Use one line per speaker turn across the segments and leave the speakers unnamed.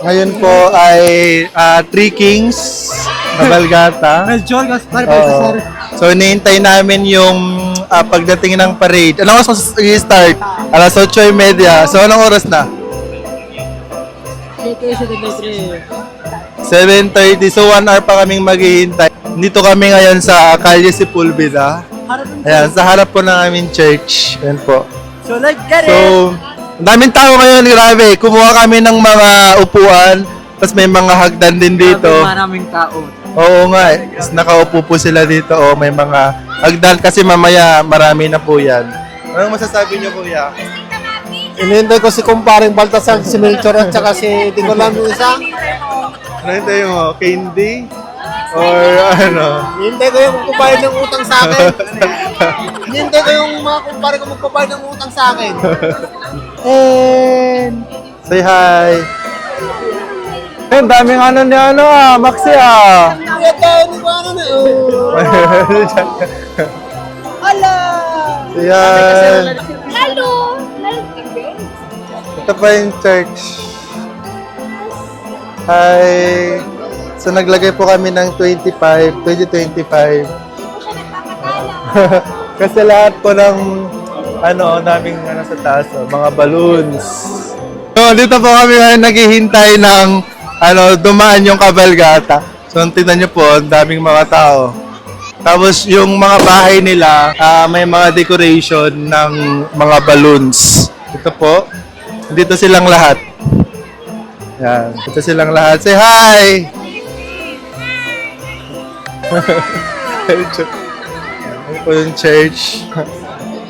Ngayon po ay Three Kings, Cabalgata. Oo. So, hinihintay namin yung pagdating ng parade. Anong oras i-start? Alas 8:30. So, anong oras na? 7:30. So, 1 hour pa kaming maghihintay. Dito kami ngayon sa Calle Sepulveda. Ayan, sa harap po ng aming church. Ayan po.
So, let's get
So, ang daming tao ngayon, grabe. Kumuha kami ng mga upuan, tapos may mga hagdan din dito.
Maraming tao.
Oo nga, nakaupo po sila dito. O, may mga hagdan kasi mamaya marami na po yan. Anong masasabi niyo, kuya?
Inihintay ko si kumparing Baltasar, si Melchor at saka si di ko lang yung isa.
Ano hintayin mo? Candy? Or ano?
Inihintay ko yung magpabayad ng utang sa akin. Inihintay ko yung mga kumpare ko magpabayad ng utang sa akin.
And say hi. Ang daming ano ni Maxi
Kaya tayo, di ba ano na? Hala!
Yan.
Hello!
Ito pa yung church. Hi. So naglagay po kami ng 2025. Kasi lahat po ng naming sa taas, mga balloons. So dito po kami ngayon naghihintay ng dumaan yung kabalgata. So tingnan niyo po, ang daming mga tao. Tapos yung mga bahay nila, may mga decoration ng mga balloons. Ito po, dito silang lahat. Yan, dito silang lahat. Say hi! Ano po yung church?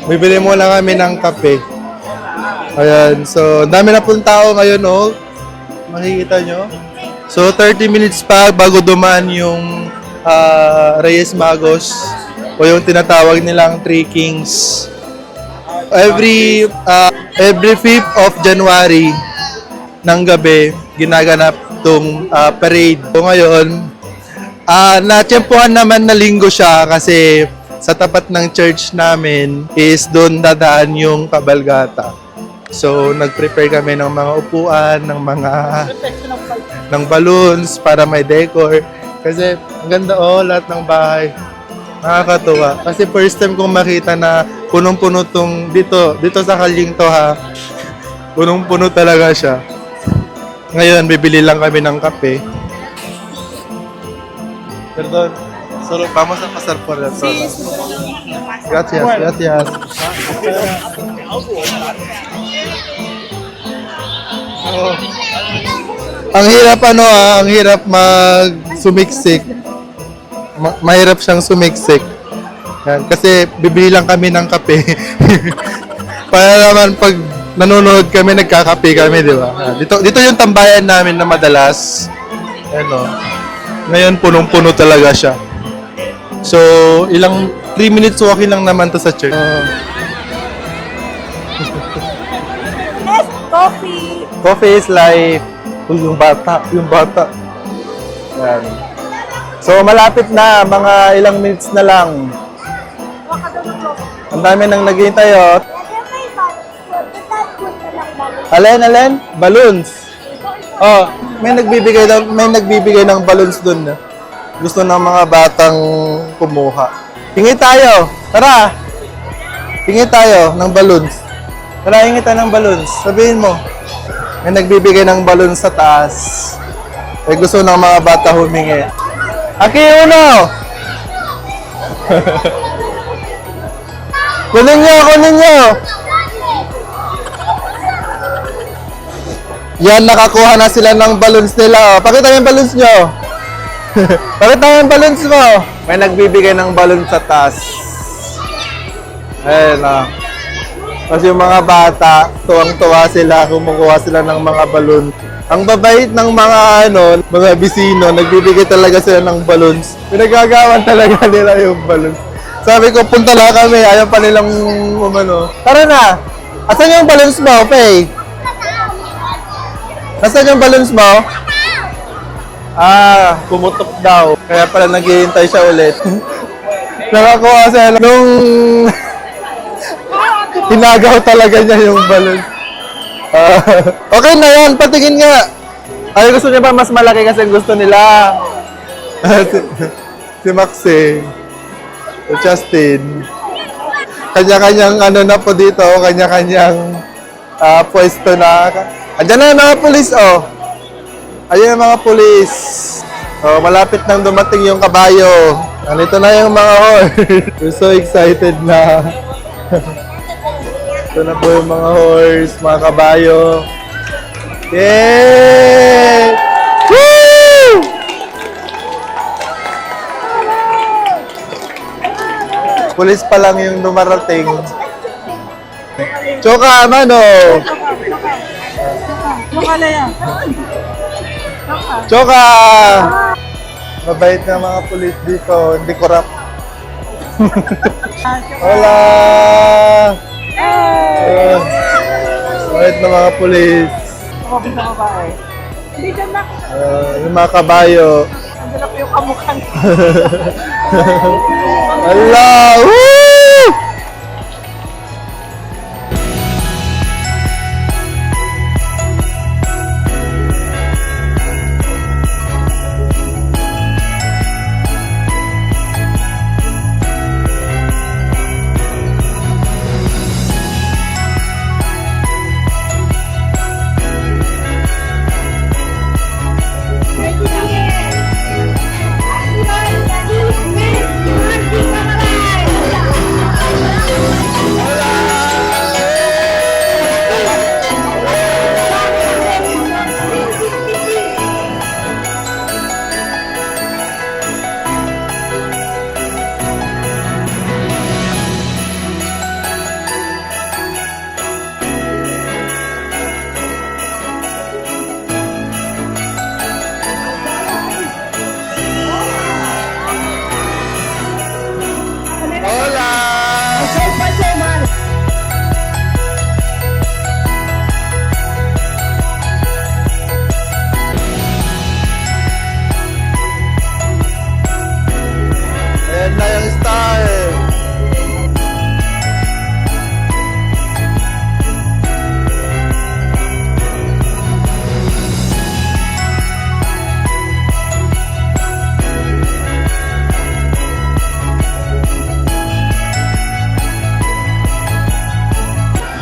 Bibili muna kami ng kape. Ayan, so dami na pong tao ngayon, oh. Makikita nyo. So 30 minutes pa bago dumaan yung Reyes Magos o yung tinatawag nilang Three Kings. Every 5th of January ng gabi ginaganap tong parade. So ngayon, natsyempohan naman na linggo siya kasi sa tapat ng church namin is doon dadaan yung kabalgata. So nag-prepare kami ng mga upuan, ng balloons para may decor. Kasi ang ganda lahat ng bahay. Nakakatuwa. Kasi first time kong makita na punong-puno tong dito sa kalyeng to punong-puno talaga siya. Ngayon, bibili lang kami ng kape. Perdón. Solo vamos a pasar por el todo. Gracias. Oh. Ang hirap ang hirap sumiksik. Mahirap siyang sumiksik. Yan, kasi bibili lang kami ng kape. Para naman pag nanonood kami, nagkakape kami, di ba? Dito yung tambayan namin na madalas. Ngayon, punong-puno talaga siya. So, 3 minutes walking lang naman to sa church.
Yes, coffee!
Coffee is life. Yung bata. Yan. So, malapit na. Mga ilang minutes na lang. Ang dami nang naghihintay, oh. Alin? Balloons. Oh, may nagbibigay ng balloons doon. Gusto ng mga batang kumuha. Hingi tayo. Tara. Hingi tayo ng balloons. Tara, hingi tayo ng balloons. Sabihin mo. May nagbibigay ng balloons sa taas. May gusto ng mga bata humingi. Aki, uno! Kunin nyo! Yan, nakakuha na sila ng balloons nila. Pakita yung balloons nyo. Pakita yung balloons mo. May nagbibigay ng balloons sa taas. Ayun, Kasi yung mga bata, tuwang-tuwa sila, kumukuha sila ng mga balloon. Ang babait ng mga bisino, nagbibigay talaga sila ng balloons. Pinagagawan talaga nila yung balloons. Sabi ko, punta na kami, ayaw pa nilang Tara na! Asan yung balloons mo, Faye? Asan yung balloons mo? Pumutok daw. Kaya pala naghihintay siya ulit. Nakakuha siya nung hinagaw talaga niya yung balloon. Okay na yan, patingin nga. Ay, gusto niya ba mas malaki kasi gusto nila? si, si Maxine. Si Justin. Kanya-kanyang ano na po dito, kanya-kanyang pwesto na. Andiyan na yung mga pulis, oh. Ayun yung mga pulis. Oh, malapit nang dumating yung kabayo. Nandito na yung mga horse. We're so excited na. Ito na po yung mga horse, mga kabayo. Yay! Woo! Pulis pa lang yung dumarating. Choka, mano! Choka! Mabait na mga pulis dito, hindi korap. Hola! Mabait na mga pulis. Yung mga kabayo.
Nandun po yung kamukha niya.
Allah! Woo! Ayan na yung star.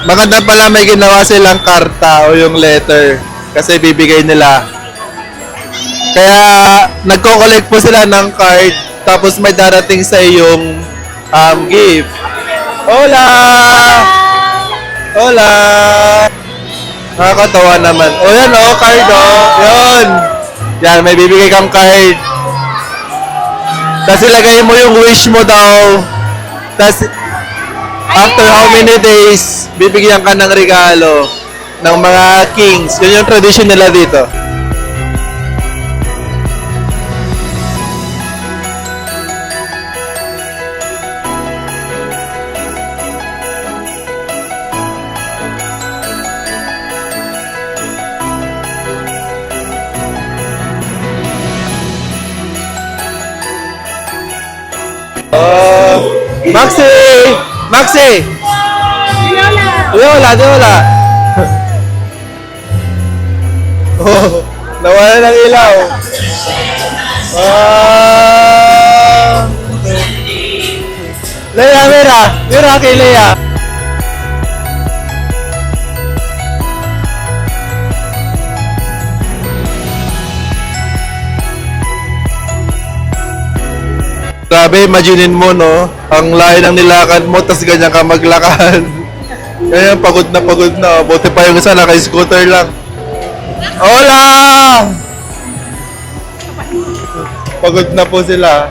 Maganda pala may ginawa silang karta o yung letter kasi bibigay nila. Kaya nagko-collect po sila ng card tapos may darating sa yung gift. Hola! Hola! Nakakatawa naman. O yan o, card o. Yun. Yan, may bibigay kang card. Tapos ilagay mo yung wish mo daw. Tapos after how many days, bibigyan ka ng regalo ng mga kings. Yun yung tradition nila dito. Oh, Maxi! Maxi! Diola! Diola! Oh, nawala ng ilaw. Leia, mira! Mira kay Leia! Grabe, imaginein mo, no? Ang layo ng nilakad mo, tas ganyan ka maglakad. Kaya pagod na. Buti pa yung isa, naka-scooter lang. Hola! Pagod na po sila.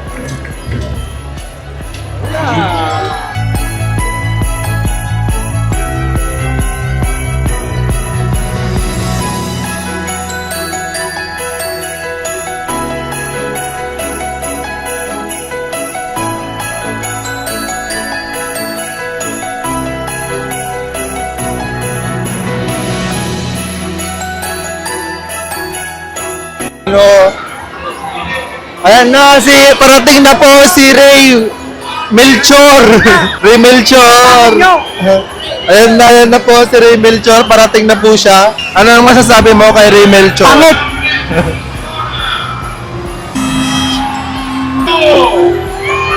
No. Ayan na, parating na po si Ray Melchor. Ray Melchor. Ayan na po si Ray Melchor. Parating na po siya. Ano ang masasabi mo kay Ray Melchor?
Pangit!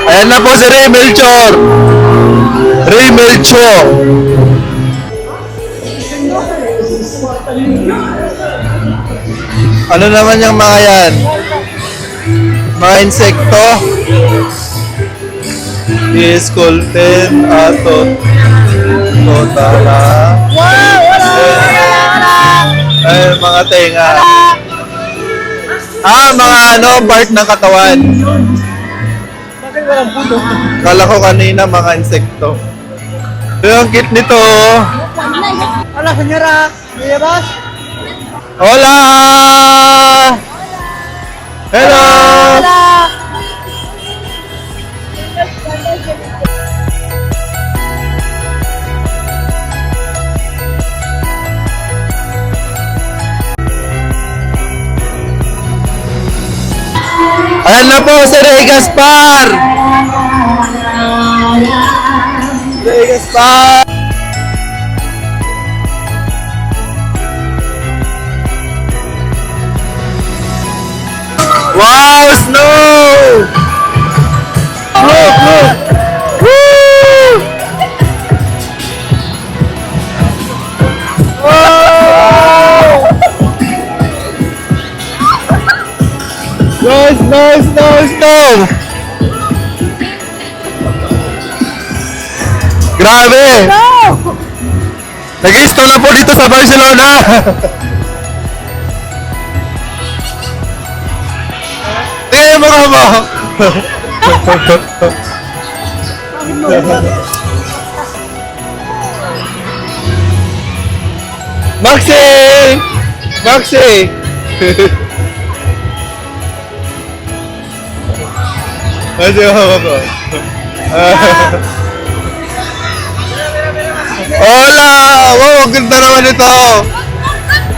Ayan na po si Ray Melchor. Ray Melchor. Ano naman yung mga yan? Mga insekto. School pen, ato. Totala. Ay, mga tenga. Mga part ng katawan. Kala ko kanina mga insekto. Pero ang cute nito.
Hola, señora. ¿Me llevas?
Hola! Hello! Ayan na po si Ray Gaspar! Ray Gaspar! Wow! Snow! Look! Look! Woo! Wow! Snow! Grabe! Nag-install na po dito sa Barcelona! Tingnan mo ka mo! Maxi! Maxi! Kasi ako. Hola! Wow, ang ganda naman ito!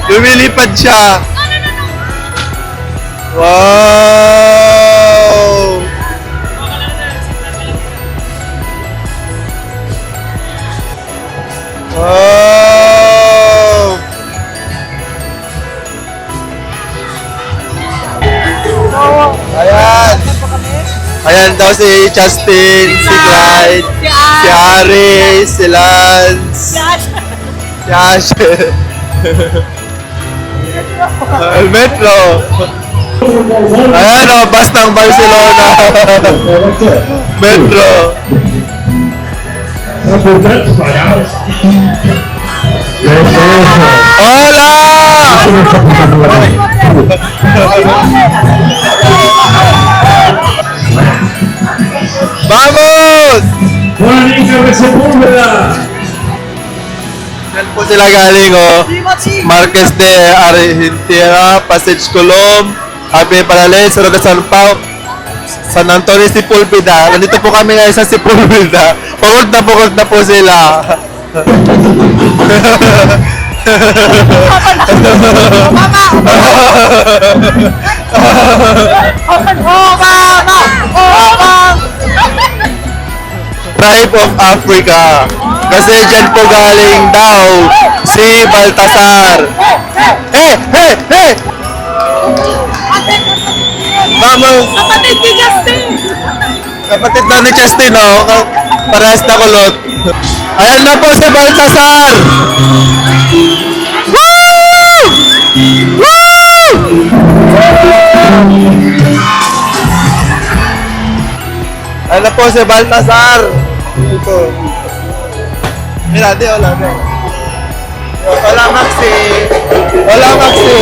Lumilipad siya! Wow! Wow! Ayan! Ayan daw si Justin, si Clyde, si Aris, si Lance, si Ash. Metro. Ayan o, bus ng Barcelona. Metro. Hola! Vamos! Yan po sila galing Marquez de Argentina, Passage Colom, Ape Parales, Cerro de San Pau, San Antonio Sepulveda. Nandito po kami ngayon sa Sepulveda. Pagod na po sila. Tribe of Africa. Kasi dyan po galing daw si Baltasar. Hey! Vamos!
Kapatid ni Justin!
Kapatid na ni Justin, oh. Parehas na kulot. Ayan na po si Baltasar! Woo! Woo! Ayan na po si Baltasar! Ito. Mira, hola. Hola, Maxi! Hola, Maxi!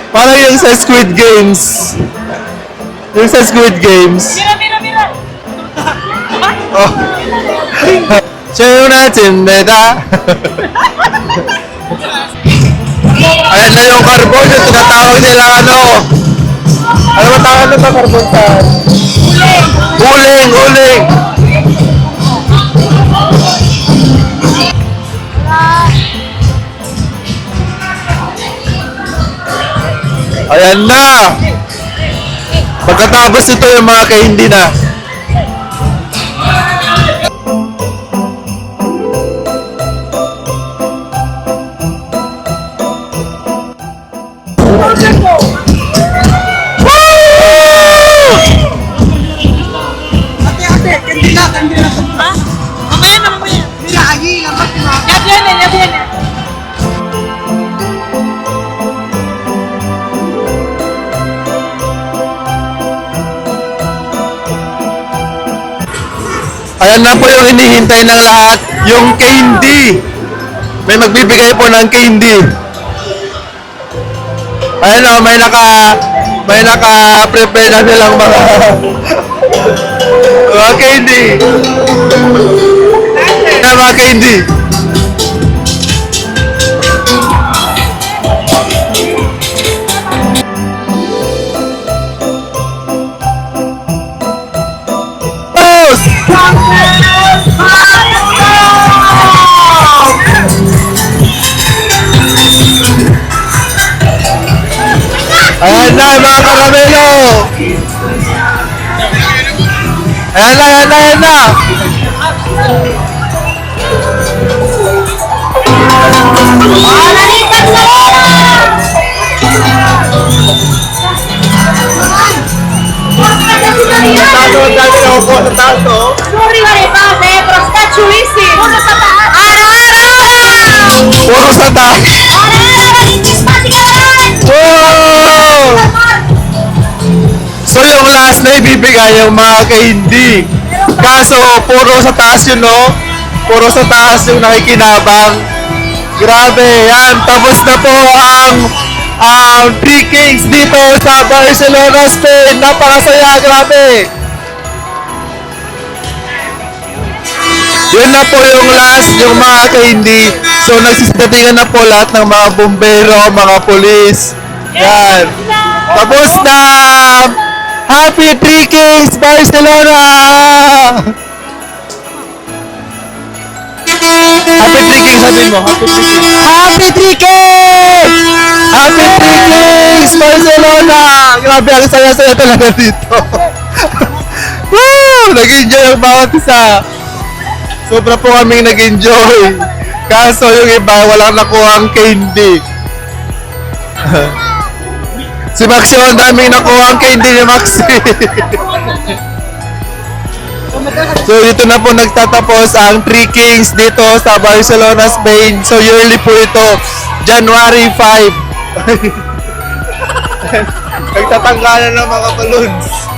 Parang yung sa Squid Games. Yung sa Squid Games.
Mira!
Oh. Siya natin, beta. Ayan na yung carbon, yung tinatawag nila ano. Ano ba tawag nito carbon sa? Uling! Ayan na! Pagkatapos ito yung mga candy na.
Ha? Mamaya na, mamaya. Yan, yan.
Ayan na po yung hinihintay ng lahat, yung candy. May magbibigay po ng candy. Ayan o, may naka-prepare na nilang mga candy. Ayan mga candy. Post! Ayan na mga karamelo! Ayan na!
Nalipat sa
Tato, ang dami na upo sa tato.
Sorry, base, pero sta chulissimo. Puro sa taas. Ara!
Puro sa taas. Wow! So yung last na ibibigay yung mga candy. Kaso puro sa taas yun, no? Puro sa taas yung nakikinabang. Grabe, yan. Tapos na po ang Three Kings dito sa Barcelona, Spain. Napakasaya, grabe. Yun na po yung last, yung mga candy. So nagsisdatingan na po lahat ng mga bumbero, mga polis. Yan. Tapos na! Happy Three Kings Barcelona! Happy Three Kings, sabihin mo. Happy Three Kings! Happy Three Kings Barcelona! Grabe, ang saya-saya talaga dito. Woo! Nag-enjoy ang bawat isa. Sobra po kaming nag-enjoy. Kaso yung iba, walang nakuha ang candy. Si Maxi, ang daming nakuha ang candy ni Maxi. So dito na po nagtatapos ang Three Kings dito sa Barcelona, Spain. So yearly po ito, January 5. Nagtatanggalan ng mga balloons.